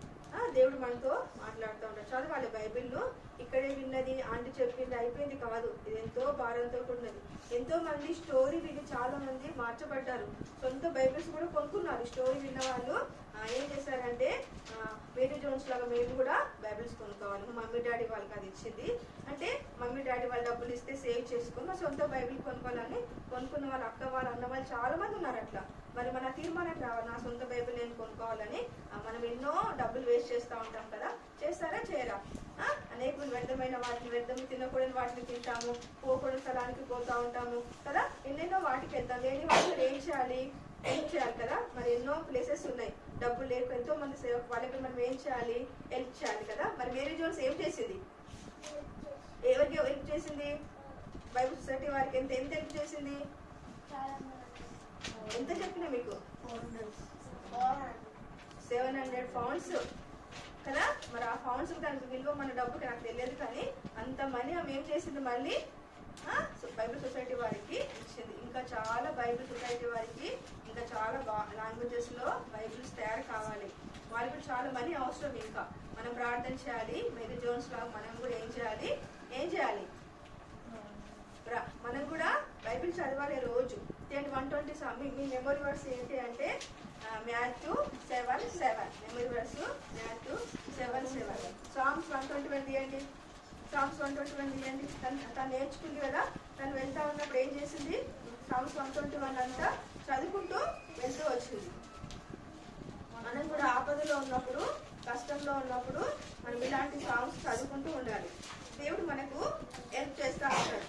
దేవుడు మనతో మాట్లాడుతూ ఉంటాడు. చదవాలి బైబిల్లో. ఇక్కడే విన్నది, ఆంటీ చెప్పింది అయిపోయింది కాదు. ఇది ఎంతో భారంతో ఉన్నది. ఎంతో మంది స్టోరీ విని చాలా మంది మార్చబడ్డారు. సొంత బైబిల్స్ కూడా కొనుక్కున్నారు. స్టోరీ విన్న వాళ్ళు ఏం చేశారంటే, మేరీ జోన్స్ లాగా మేము కూడా బైబిల్స్ కొనుక్కోవాలి. మమ్మీ డాడీ వాళ్ళకి అది ఇచ్చింది అంటే, మమ్మీ డాడీ వాళ్ళు డబ్బులు ఇస్తే సేవ్ చేసుకుని మా సొంత బైబిల్ కొనుక్కోవాలని కొనుక్కున్న వాళ్ళు, అక్క వాళ్ళు, అన్న వాళ్ళు చాలా మంది ఉన్నారు అట్లా. మరి మన తీర్మానం రావాలి, నా సొంత బైబిల్ నేను కొనుక్కోవాలని. మనం ఎన్నో డబ్బులు వేస్ట్ చేస్తూ ఉంటాం కదా. చేస్తారా, చేయరా? అనేక వ్యర్థమైన వాటిని, వ్యర్థం తినకూడని వాటిని తింటాము, పోకూడని స్థలానికి పోతూ ఉంటాము కదా. ఎన్నెన్నో వాటికి వెళ్తాం. లేని వాటిని ఏం చేయాలి, హెల్ప్ చేయాలి కదా. మరి ఎన్నో ప్లేసెస్ ఉన్నాయి, డబ్బులు లేక ఎంతో మంది వాళ్ళకి మనం ఏం చేయాలి, హెల్ప్ చేయాలి కదా. మరి మేరీ జోన్స్ ఏం చేసింది, ఎవరికి హెల్ప్ చేసింది, బైబిల్ సొసైటీ వారికి ఎంత ఎంత హెల్ప్ చేసింది, ఎంత చెప్పినా మీకు 700 pounds కదా. మరి ఆ పౌండ్స్ దానికి విలువ మన డబ్బుకి నాకు తెలియదు, కానీ అంత మనీ ఆమె ఏం చేసింది మళ్ళీ బైబిల్ సొసైటీ వారికి ఇచ్చింది. ఇంకా చాలా బైబిల్ సొసైటీ వారికి ఇంకా చాలా లాంగ్వేజెస్లో బైబిల్స్ తయారు కావాలి. వాళ్ళకి కూడా చాలా మనీ అవసరం. ఇంకా మనం ప్రార్థన చేయాలి. మేరీ జోన్స్ లాగా మనం కూడా ఏం చేయాలి, మనం కూడా బైబిల్ చదవాలి రోజు. 120 మీ మెమరీ వర్స్ ఏంటి అంటే Matthew 7:7 memory verse Matthew 7:7. Psalms 121 తీయండి, Psalms 121 తీయండి. తను నేర్చుకుంది కదా, తను వెళ్తా ఉన్నప్పుడు ఏం చేసింది, Psalms 121 అంతా చదువుకుంటూ వెళ్తూ వచ్చింది. మనం కూడా ఆపదలో ఉన్నప్పుడు, కష్టంలో ఉన్నప్పుడు మనం ఇలాంటి సాంగ్స్ చదువుకుంటూ ఉండాలి. దేవుడు మనకు హెల్ప్ చేస్తా ఉంటాడు.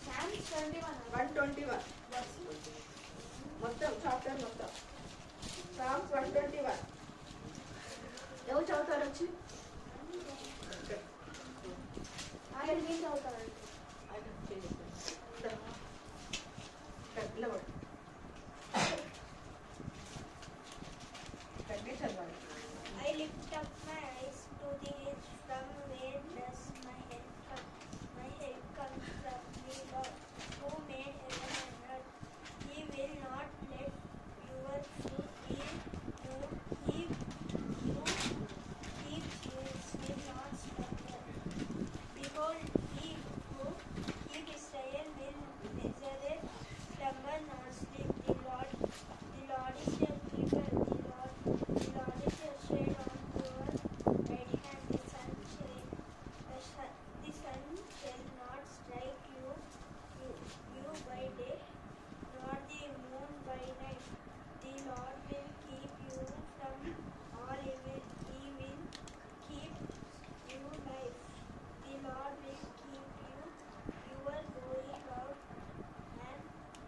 121 మొత్తం చాప్టర్ మొత్తం Psalms 121 ఎవరు చదువుతారు వచ్చి, చదవాలి. I lift up my eyes to the hills, from where does my help come? My help comes from the Lord, who made heaven and earth. He will not let your foot be moved. He who keeps you will not stumble. Behold, he who keeps Israel will neither stumble nor slip. The Lord is your keeper. The Lord is your shade on your right hand. The sun shall not strike you by day, nor the moon by night. The Lord will keep you from all evil. He will keep you life. The Lord will keep you, your going out and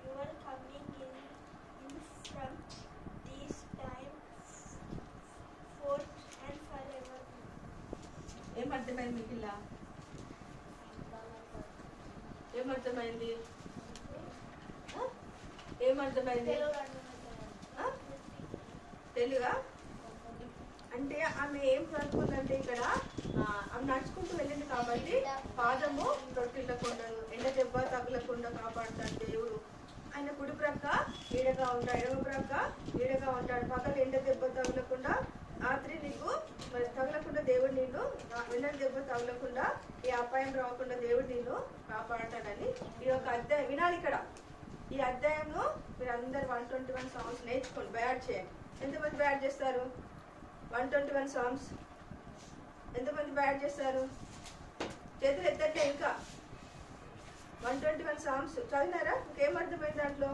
your coming in from this time forth and forever. ఏమర్థమైంది మీకు, ఇలా ఏమర్థమైంది, ఏమర్థమైంది, తెలుగా అంటే ఆమె ఏం చదువుకుందంటే ఇక్కడ ఆమె నడుచుకుంటూ వెళ్ళింది కాబట్టి పాదము తొట్టిల్లకుండా, ఎండ దెబ్బ తగలకుండా కాపాడుతాడు దేవుడు. ఆయన కుడి ప్రక్క ఈడగా ఉంటాడు, ఎడమ ప్రక్క ఈడగా ఉంటాడు. పక్కన ఎండ దెబ్బ తగలకుండా, రాత్రి నీకు మరి తగలకుండా దేవుడు నిన్ను, ఎండ దెబ్బ తగలకుండా, ఈ అపాయం రాకుండా దేవుడు నిన్ను కాపాడతాడని ఈ యొక్క అధ్యాయం వినాలి. ఇక్కడ ఈ అధ్యాయంలో మీరు అందరు 121 సాంగ్స్ నేర్చుకోండి, బ్యాడ్ చేయండి. ఎంతమంది బ్యాడ్ చేస్తారు 121 సాంగ్స్? ఎంతమంది బ్యాడ్ చేస్తారు? చేతులు ఎత్తట్లే. ఇంకా 121 సాంగ్స్ చదివినారా? ఇంకేం అర్థమైంది దాంట్లో?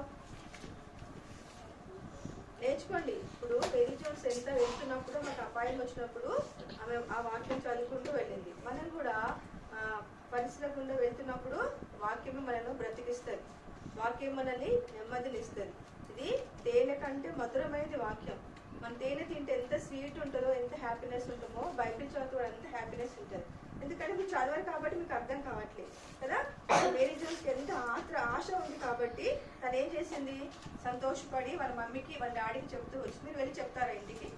నేర్చుకోండి. ఇప్పుడు మేరీ జోన్స్ ఎంత వెళ్తున్నప్పుడు, మాకు అపాయం వచ్చినప్పుడు ఆమె ఆ వాక్యం చదువుకుంటూ వెళ్ళింది. మనం కూడా పరిస్థితుల గుండా వెళ్తున్నప్పుడు వాక్యమే మనను బ్రతికిస్తుంది, వాక్యం మనల్ని నెమ్మదిని ఇస్తుంది. ఇది తేనె కంటే మధురమైనది వాక్యం. మన తేనె తింటే ఎంత స్వీట్ ఉంటుందో, ఎంత హ్యాపీనెస్ ఉంటుందో, బైబిల్ చదువుతూ ఎంత హ్యాపీనెస్ ఉంటుంది. ఎందుకంటే మీరు చదవాలి కాబట్టి మీకు అర్థం కావట్లేదు కదా. మేరీ జోన్స్కి ఎంత ఆశ ఉంది కాబట్టి తను ఏం చేసింది, సంతోషపడి వాళ్ళ మమ్మీకి వాళ్ళ డాడీకి చెప్తూ వచ్చి, మీరు వెళ్ళి చెప్తారా ఇంటికి?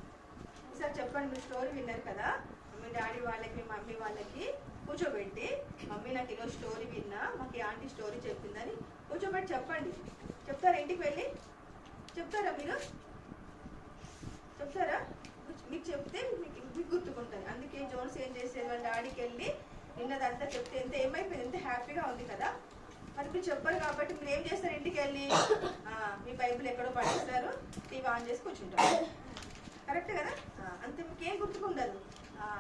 ఈసారి చెప్పండి, మీరు స్టోరీ విన్నారు కదా, మీ డాడీ వాళ్ళకి మీ మమ్మీ వాళ్ళకి కూర్చోబెట్టి, మమ్మీ నాకు ఈరోజు స్టోరీ విన్నా, మాకు ఈ ఆంటీ స్టోరీ చెప్పిందని కూర్చోబెట్టి చెప్పండి. చెప్తారా? ఇంటికి వెళ్ళి చెప్తారా? మీరు చెప్తారా? మీకు చెప్తే మీకు గుర్తుకుంటుంది. అందుకే జోన్స్ ఏం చేసేది, వాళ్ళ డాడీకి వెళ్ళి నిన్నదంతా చెప్తే ఎంత ఏమైపోయింది, ఎంత హ్యాపీగా ఉంది కదా. మరి మీరు చెప్పారు కాబట్టి మీరు ఏం చేస్తారు, ఇంటికి వెళ్ళి మీ బైబిల్ ఎక్కడో పడేస్తారు, టీవీ ఆన్ చేసి కూర్చుంటారు. కరెక్ట్ కదా? అంతే, మీకేం గుర్తుకుండదు.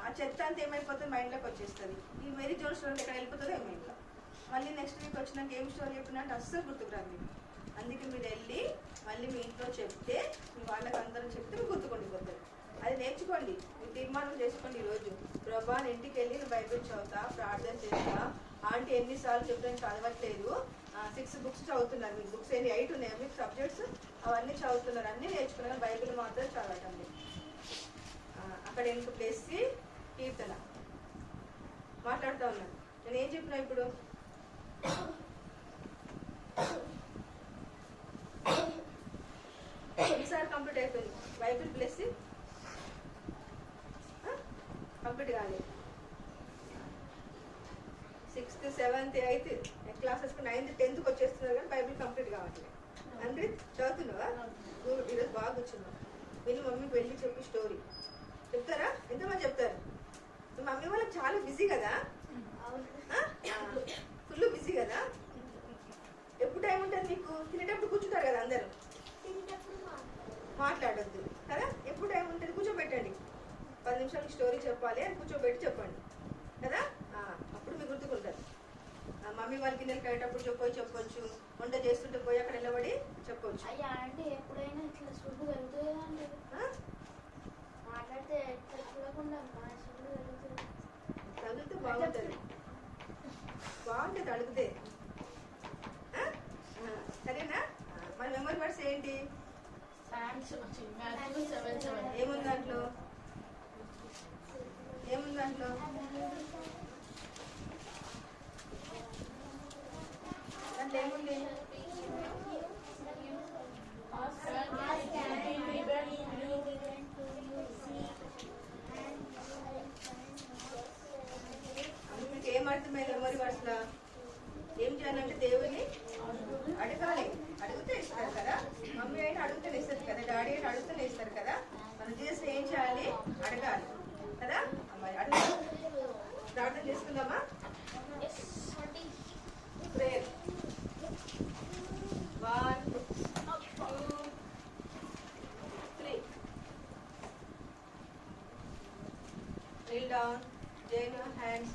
ఆ చెత్త అంతా ఏమైపోతుంది, మైండ్లోకి వచ్చేస్తుంది. ఈ మేరీ జోన్స్ స్టోరీ ఎక్కడ వెళ్ళిపోతుందో ఏమో. ఇంట్లో మళ్ళీ నెక్స్ట్ వీక్ వచ్చినాక ఏం స్టోరీ చెప్పినా అంటే అస్సలు గుర్తుకురాదు మీకు. అందుకే మీరు వెళ్ళి మళ్ళీ మీ ఇంట్లో చెప్తే, మీ వాళ్ళకి అందరం చెప్తే మీకు గుర్తుకుండిపోతుంది. అది నేర్చుకోండి, మీరు తీర్మానం చేసుకోండి. ఈరోజు ప్రభా నేను ఇంటికి వెళ్ళి నేను బైబిల్ చదువుతా, ప్రార్థన చేస్తా. ఆంటీ ఎన్నిసార్లు చెప్తాను చదవట్లేదు, 6 బుక్స్ చదువుతున్నారు. మీకు బుక్స్ ఎన్ని 8 ఉన్నాయా మీకు సబ్జెక్ట్స్? ఆ అవన్నీ చదువుతున్నారు, అన్నీ నేర్చుకున్నారు, బైబిల్ మాత్రం చదవటం లేదు. అక్కడ ఎందుకు ప్లేస్ కీర్తన మాట్లాడుతూ ఉన్నాను. నేను ఏం చెప్పినా ఇప్పుడు? ఈసారి కంప్లీట్ అయిపోయింది బైబిల్ ప్లేస్ కంప్లీట్ కాలేదు. 6th 7th 8th క్లాసెస్కి 9th 10th వచ్చేస్తున్నారు కానీ బైబిల్ కంప్లీట్ కావట్లేదు. అంటే చదువుతున్నావా? ఈరోజు బాగా కూర్చున్నావు. వెళ్ళి మమ్మీకి వెళ్ళి చెప్పి స్టోరీ చెప్తారా? ఎంతమంది చెప్తారు? మమ్మీ వాళ్ళకి చాలా బిజీ కదా, ఫుల్ బిజీ కదా. ఎప్పుడు టైం ఉంటుంది మీకు? తినేటప్పుడు కూర్చుంటారు కదా అందరూ, మాట్లాడొద్దు కదా. ఎప్పుడు టైం ఉంటుంది? కూర్చోబెట్టండి. 10 నిమిషాలకి స్టోరీ చెప్పాలి అని కూర్చోబెట్టి చెప్పండి కదా. అప్పుడు మీకు గుర్తుకుంటారు. మమ్మీ వాళ్ళకి గిన్నెలు కట్టేటప్పుడు పోయి చెప్పొచ్చు, వంట చేస్తుంటే పోయి అక్కడ నిలబడి చెప్పొచ్చు. అయ్యా అంటే ఎప్పుడైనా ఇట్లా సుడ్డు వెళ్తుంది మాట్లాడితే ఎట్లా చూడకుండా సుడ్డు వెళ్తుంది. తగిలితే బాగుంటుంది, బాగుంటుంది అడిగితే. సరేనా? మన మెమరీ వర్డ్స్ ఏంటి? ఏముంది దాంట్లో? ఏముంది దాంట్లో? దాంట్లో ఏముంది? మీకు ఏం అర్థమైంది మెమరీ వర్డ్స్ లా? ఏం చేయాలంటే దేవుని అడగాలి. అడిగితే ఇస్తారు కదా. మమ్మీ అయినా అడుగుతూనే ఇస్తారు కదా, డాడీ అయినా అడుగుతూనే ఇస్తారు కదా. మనం చేస్తే ఏం చేయాలి? అడగాలి కదా. అమ్మాయి అడగాలి. ప్రార్థన చేసుకుందామా? Prayer 1 2 3. Kneel down, join your hands,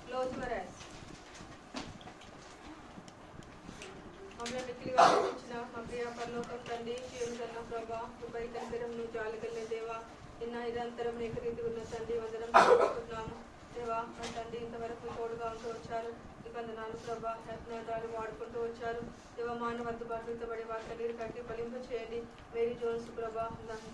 close your eyes. మమ్మల్ని మిక్కిలిగా ఆలోచించిన మా ప్రియ పరలోకం తండ్రి, జీవితంలో ప్రభా కృపై కనికరమును జాలిగల దేవా, నిన్న నిరంతరం ఏకరీతి ఉన్న తండ్రి వందనం చేసుకుంటున్నాము దేవా. మా తండ్రి ఇంతవరకు తోడుగా ఉంటూ వచ్చారు. నిబంధనలు ప్రభా యత్నాలు వాడుకుంటూ వచ్చారు దేవా. మానవద్దు బాధ్యతపడి వారి నీరు కట్టి ఫలింప చేయండి. మేరీ జోన్స్ ప్రభా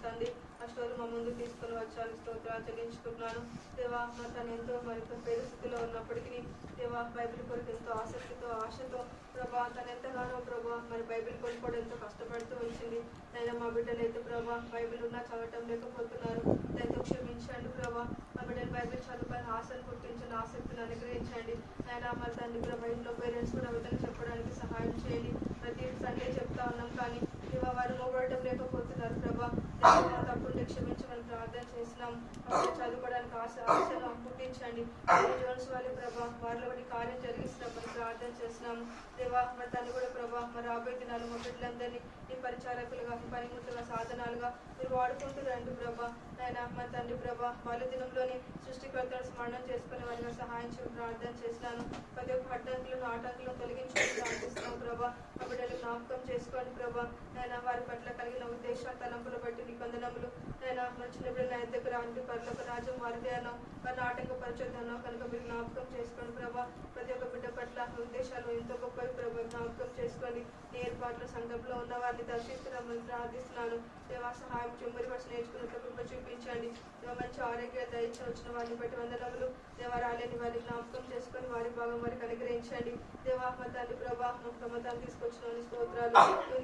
తండ్రి ఆ స్టోరీ మా ముందు తీసుకొని వచ్చారు. స్తోత్రాలు చెల్లించుకుంటున్నాను దేవా. మా తను ఎంతో మరింత పేద స్థితిలో ఉన్నప్పటికీ దేవా బైబిల్ కొరకు ఎంతో ఆసక్తితో ఆశతో ప్రభా తను ఎంతగానో ప్రభా మరి బైబిల్ కొనుక్కోవడం ఎంతో కష్టపడుతూ వచ్చింది. అయినా మా బిడ్డలు అయితే ప్రభా బైబిల్ ఉన్నా చదవటం లేకపోతున్నారు. ఎంతో క్షమించండి ప్రభా. మా బిడ్డలు బైబిల్ చదువుకొని ఆశను పుట్టించండి, ఆసక్తిని అనుగ్రహించండి. అయినా మా తండ్రి ప్రభా ఇంట్లో పేరెంట్స్ కూడా విధంగా చెప్పడానికి సహాయం చేయండి. ప్రతి సండే చెప్తా ఉన్నాం కానీ దేవా వారు మొగడటం లేకపోతున్నారు ప్రభా. తప్పుంటే క్షమించమని ప్రార్థన చేసినాం. చదువుకోవడానికి ఆశను పుట్టించండి. జోన్స్ వాళ్ళ ప్రభా వారిలో బట్టి కార్యం జరిగిస్తున్నప్పుడు ప్రార్థన చేస్తున్నాము దేవా. మరి తను కూడా ప్రభా మరి రాబోయే దినాలు మా బిడ్డలందరినీ నీ పరిచారకులుగా నీ పనిముట్లుగా సాధనాలుగా మీరు వాడుకుంటూ రండి ప్రభా. ఆయన మా తండ్రి ప్రభా వాళ్ళ దినంలోని సృష్టికర్తను స్మరణం చేసుకునే వారిగా సహాయం చేయడం ప్రార్థన చేస్తున్నాను. ప్రతి ఒక్క అడ్డంకులను ఆటంకులను తొలగించుకుని ప్రార్థిస్తున్నాం ప్రభా. మా బిడ్డలు జ్ఞాపకం చేసుకోండి ప్రభా. ఆయన వారి పట్ల కలిగిన ఉద్దేశాలు తలంపులు బట్టి నీ వందనములు. ఆయన మన చిన్న బిడ్డల ఆయన దగ్గర అంటి పర్లకు రాజ్యం వారిదే అన్నాం, వారిని ఆటంకపరచొద్దు అన్నాం కనుక మీరు జ్ఞాపకం చేసుకోండి ప్రభా. ప్రతి ఒక్క బిడ్డ పట్ల ఉద్దేశాలు ఎంతో గొప్పవి ప్రభా. జ్ఞాపకం చేసుకోండి. నీ ఏర్పాట్ల సంఘంలో ఉన్న వారిని దర్శిస్తున్నామని ప్రార్థిస్తున్నాను దేవా. సహాయం చెమ్మరి వర్ష నేర్చుకున్నట్లు కృప చూపించండి దేవా. మంచి ఆరోగ్య దయచి వచ్చిన వారిని బట్టి వందనములు దేవా. రాలేని వారిని జ్ఞాపకం చేసుకొని వారి భాగం వారికి అనుగ్రహించండి దేవా. మా తండ్రి ప్రభా మతాన్ని తీసుకొచ్చిన స్తోత్రాలు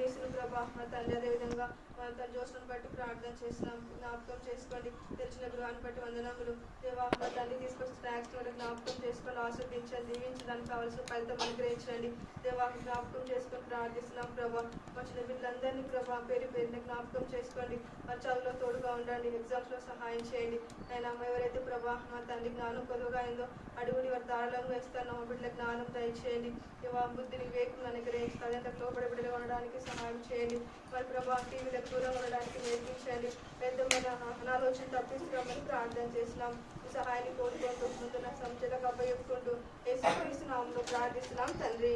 నీసును ప్రభా. మా తండ్రి అదేవిధంగా తన జోసులను బట్టి ప్రార్థన చేస్తున్నాం, జ్ఞాపకం చేసుకోండి. తెలిసిన గృహాన్ని బట్టి వందనములు దేవా. మా తండ్రి తీసుకొచ్చిన స్నాక్స్ వల్ల జ్ఞాపకం చేసుకొని ఆస్వాదించండి, దీవించడానికి కావాల్సిన ఫలితం అనుగ్రహించండి దేవా. జ్ఞాపకం చేసుకొని ప్రార్థిస్తున్నాం ప్రభా. మా చిన్న బిడ్డలందరినీ ప్రభా పేరు పేరుని జ్ఞాపకం చేసుకోండి. మా చదువులో తోడుగా ఉండండి, ఎగ్జామ్స్ లో సహాయం చేయండి. ఆయన ఎవరైతే ప్రభా మా తండ్రి జ్ఞానం కొద్దుగా అయిందో అడుగుని వారి ధారాళంగా ఇస్తాను. మా బిడ్డల జ్ఞానం దయచేయండి దేవా. బుద్ధిని వివేకం అనుగ్రహించాలి, అంత లోపడి బిడ్డలుగా ఉండడానికి సహాయం చేయండి. మరి ప్రభా టీవీలకు దూరంగా ఉండడానికి నేర్పించండి. పెద్దమైన అనాలోచన తప్పిస్తున్నామని ప్రార్థన చేసినాం. ఈ సహాయాన్ని కోరుకుంటూ ముందున్న సంచలకు అప్పచెప్పుకుంటూ యేసుక్రీస్తు నామములో ప్రార్థిస్తున్నాం తండ్రి.